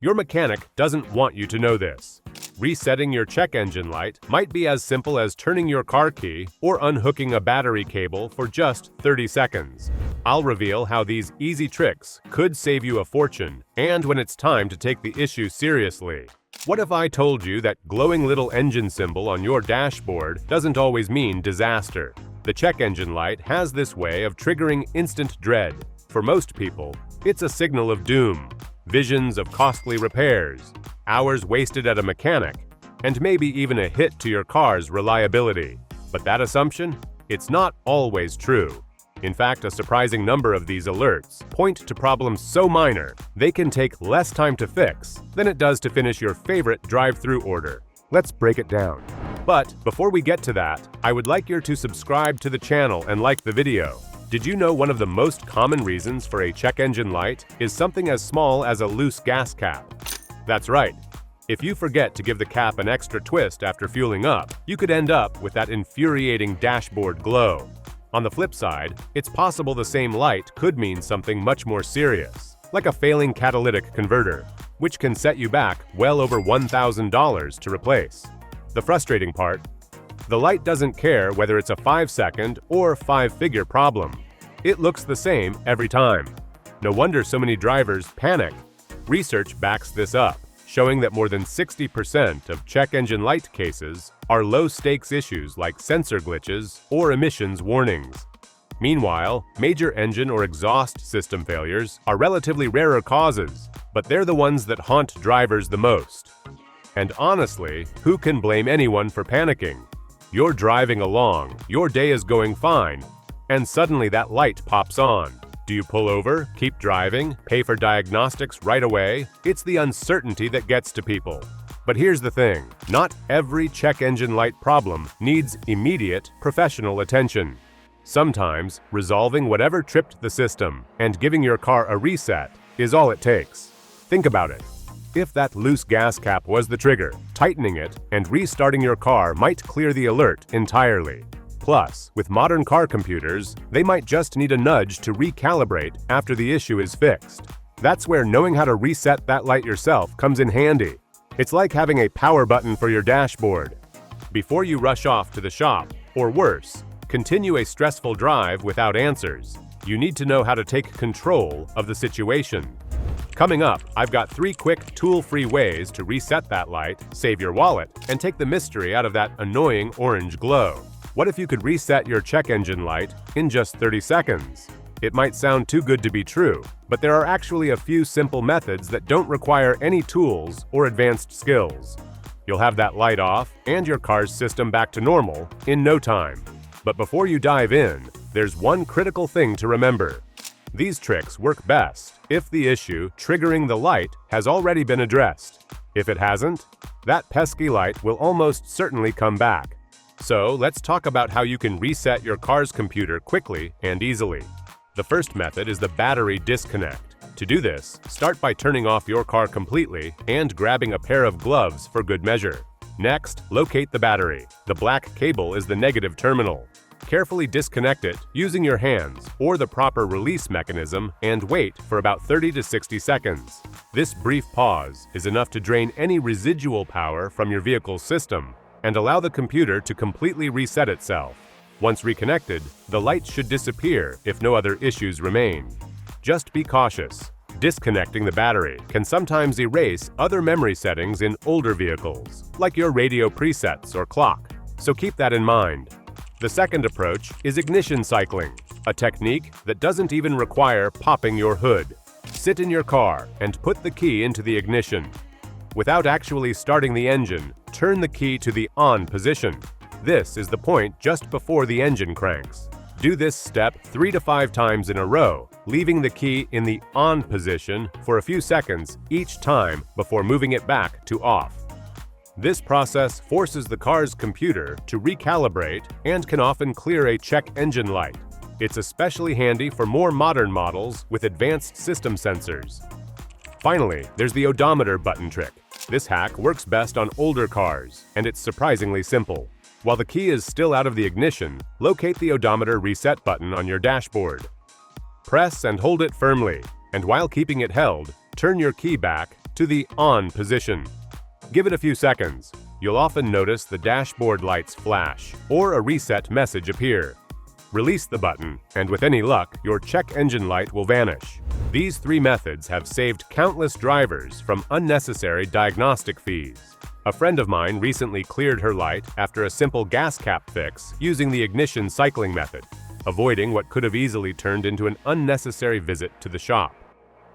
Your mechanic doesn't want you to know this. Resetting your check engine light might be as simple as turning your car key or unhooking a battery cable for just 30 seconds. I'll reveal how these easy tricks could save you a fortune and when it's time to take the issue seriously. What if I told you that glowing little engine symbol on your dashboard doesn't always mean disaster? The check engine light has this way of triggering instant dread. For most people, it's a signal of doom. Visions of costly repairs, hours wasted at a mechanic, and maybe even a hit to your car's reliability. But that assumption? It's not always true. In fact, a surprising number of these alerts point to problems so minor they can take less time to fix than it does to finish your favorite drive-through order. Let's break it down. But before we get to that, I would like you to subscribe to the channel and like the video. Did you know one of the most common reasons for a check engine light is something as small as a loose gas cap? That's right. If you forget to give the cap an extra twist after fueling up, you could end up with that infuriating dashboard glow. On the flip side, it's possible the same light could mean something much more serious, like a failing catalytic converter, which can set you back well over $1,000 to replace. The frustrating part? The light doesn't care whether it's a 5-second or 5-figure problem. It looks the same every time. No wonder so many drivers panic. Research backs this up, showing that more than 60% of check engine light cases are low-stakes issues like sensor glitches or emissions warnings. Meanwhile, major engine or exhaust system failures are relatively rarer causes, but they're the ones that haunt drivers the most. And honestly, who can blame anyone for panicking? You're driving along, your day is going fine, and suddenly that light pops on. Do you pull over, keep driving, pay for diagnostics right away? It's the uncertainty that gets to people. But here's the thing, not every check engine light problem needs immediate professional attention. Sometimes, resolving whatever tripped the system and giving your car a reset is all it takes. Think about it. If that loose gas cap was the trigger, tightening it and restarting your car might clear the alert entirely. Plus, with modern car computers, they might just need a nudge to recalibrate after the issue is fixed. That's where knowing how to reset that light yourself comes in handy. It's like having a power button for your dashboard. Before you rush off to the shop, or worse, continue a stressful drive without answers, you need to know how to take control of the situation. Coming up, I've got 3 quick, tool-free ways to reset that light, save your wallet, and take the mystery out of that annoying orange glow. What if you could reset your check engine light in just 30 seconds? It might sound too good to be true, but there are actually a few simple methods that don't require any tools or advanced skills. You'll have that light off and your car's system back to normal in no time. But before you dive in, there's one critical thing to remember. These tricks work best if the issue triggering the light has already been addressed. If it hasn't, that pesky light will almost certainly come back. So let's talk about how you can reset your car's computer quickly and easily. The first method is the battery disconnect. To do this, start by turning off your car completely and grabbing a pair of gloves for good measure. Next, locate the battery. The black cable is the negative terminal. Carefully disconnect it using your hands or the proper release mechanism and wait for about 30 to 60 seconds. This brief pause is enough to drain any residual power from your vehicle's system and allow the computer to completely reset itself. Once reconnected, the light should disappear if no other issues remain. Just be cautious. Disconnecting the battery can sometimes erase other memory settings in older vehicles, like your radio presets or clock, so keep that in mind. The second approach is ignition cycling, a technique that doesn't even require popping your hood. Sit in your car and put the key into the ignition. Without actually starting the engine, turn the key to the on position. This is the point just before the engine cranks. Do this step 3 to 5 times in a row, leaving the key in the on position for a few seconds each time before moving it back to off. This process forces the car's computer to recalibrate and can often clear a check engine light. It's especially handy for more modern models with advanced system sensors. Finally, there's the odometer button trick. This hack works best on older cars, and it's surprisingly simple. While the key is still out of the ignition, locate the odometer reset button on your dashboard. Press and hold it firmly, and while keeping it held, turn your key back to the on position. Give it a few seconds. You'll often notice the dashboard lights flash or a reset message appear. Release the button, and with any luck, your check engine light will vanish. These 3 methods have saved countless drivers from unnecessary diagnostic fees. A friend of mine recently cleared her light after a simple gas cap fix using the ignition cycling method, avoiding what could have easily turned into an unnecessary visit to the shop.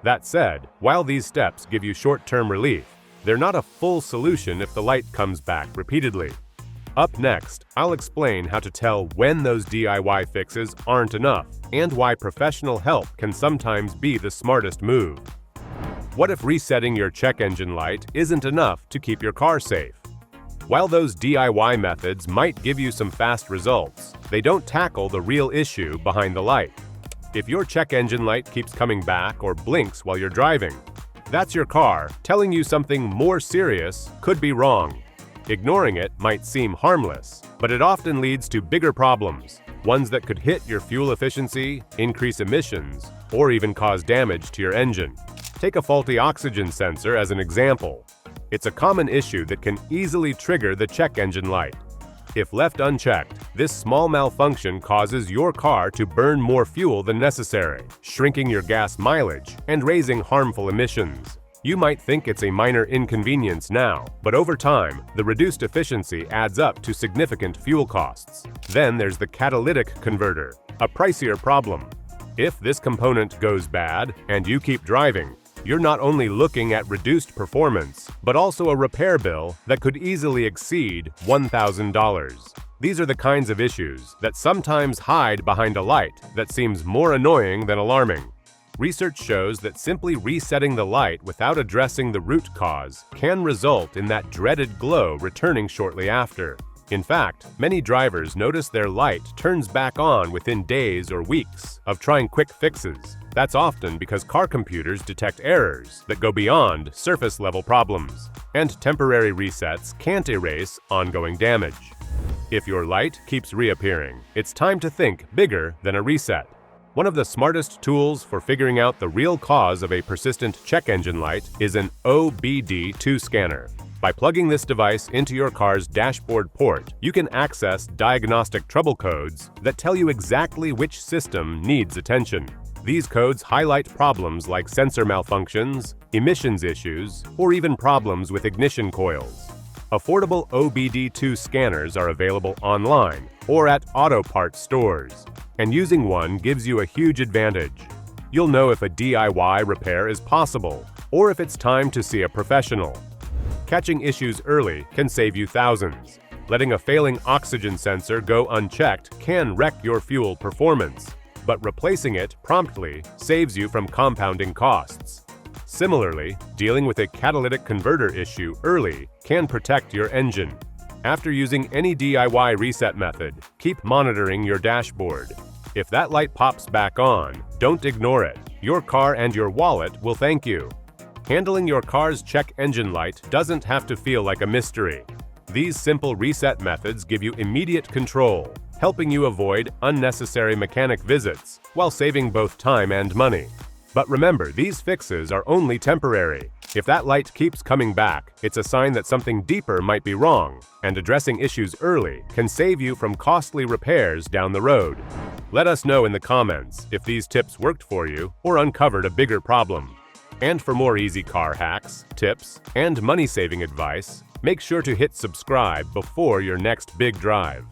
That said, while these steps give you short-term relief, they're not a full solution if the light comes back repeatedly. Up next, I'll explain how to tell when those DIY fixes aren't enough and why professional help can sometimes be the smartest move. What if resetting your check engine light isn't enough to keep your car safe? While those DIY methods might give you some fast results, they don't tackle the real issue behind the light. If your check engine light keeps coming back or blinks while you're driving, that's your car telling you something more serious could be wrong. Ignoring it might seem harmless, but it often leads to bigger problems, ones that could hit your fuel efficiency, increase emissions, or even cause damage to your engine. Take a faulty oxygen sensor as an example. It's a common issue that can easily trigger the check engine light. If left unchecked, this small malfunction causes your car to burn more fuel than necessary, shrinking your gas mileage and raising harmful emissions. You might think it's a minor inconvenience now, but over time, the reduced efficiency adds up to significant fuel costs. Then there's the catalytic converter, a pricier problem. If this component goes bad and you keep driving, you're not only looking at reduced performance, but also a repair bill that could easily exceed $1,000. These are the kinds of issues that sometimes hide behind a light that seems more annoying than alarming. Research shows that simply resetting the light without addressing the root cause can result in that dreaded glow returning shortly after. In fact, many drivers notice their light turns back on within days or weeks of trying quick fixes. That's often because car computers detect errors that go beyond surface-level problems, and temporary resets can't erase ongoing damage. If your light keeps reappearing, it's time to think bigger than a reset. One of the smartest tools for figuring out the real cause of a persistent check engine light is an OBD2 scanner. By plugging this device into your car's dashboard port, you can access diagnostic trouble codes that tell you exactly which system needs attention. These codes highlight problems like sensor malfunctions, emissions issues, or even problems with ignition coils. Affordable OBD2 scanners are available online or at auto parts stores, and using one gives you a huge advantage. You'll know if a DIY repair is possible or if it's time to see a professional. Catching issues early can save you thousands. Letting a failing oxygen sensor go unchecked can wreck your fuel performance, but replacing it promptly saves you from compounding costs. Similarly, dealing with a catalytic converter issue early can protect your engine. After using any DIY reset method, keep monitoring your dashboard. If that light pops back on, don't ignore it. Your car and your wallet will thank you. Handling your car's check engine light doesn't have to feel like a mystery. These simple reset methods give you immediate control, helping you avoid unnecessary mechanic visits while saving both time and money. But remember, these fixes are only temporary. If that light keeps coming back, it's a sign that something deeper might be wrong, and addressing issues early can save you from costly repairs down the road. Let us know in the comments if these tips worked for you or uncovered a bigger problem. And for more easy car hacks, tips, and money-saving advice, make sure to hit subscribe before your next big drive.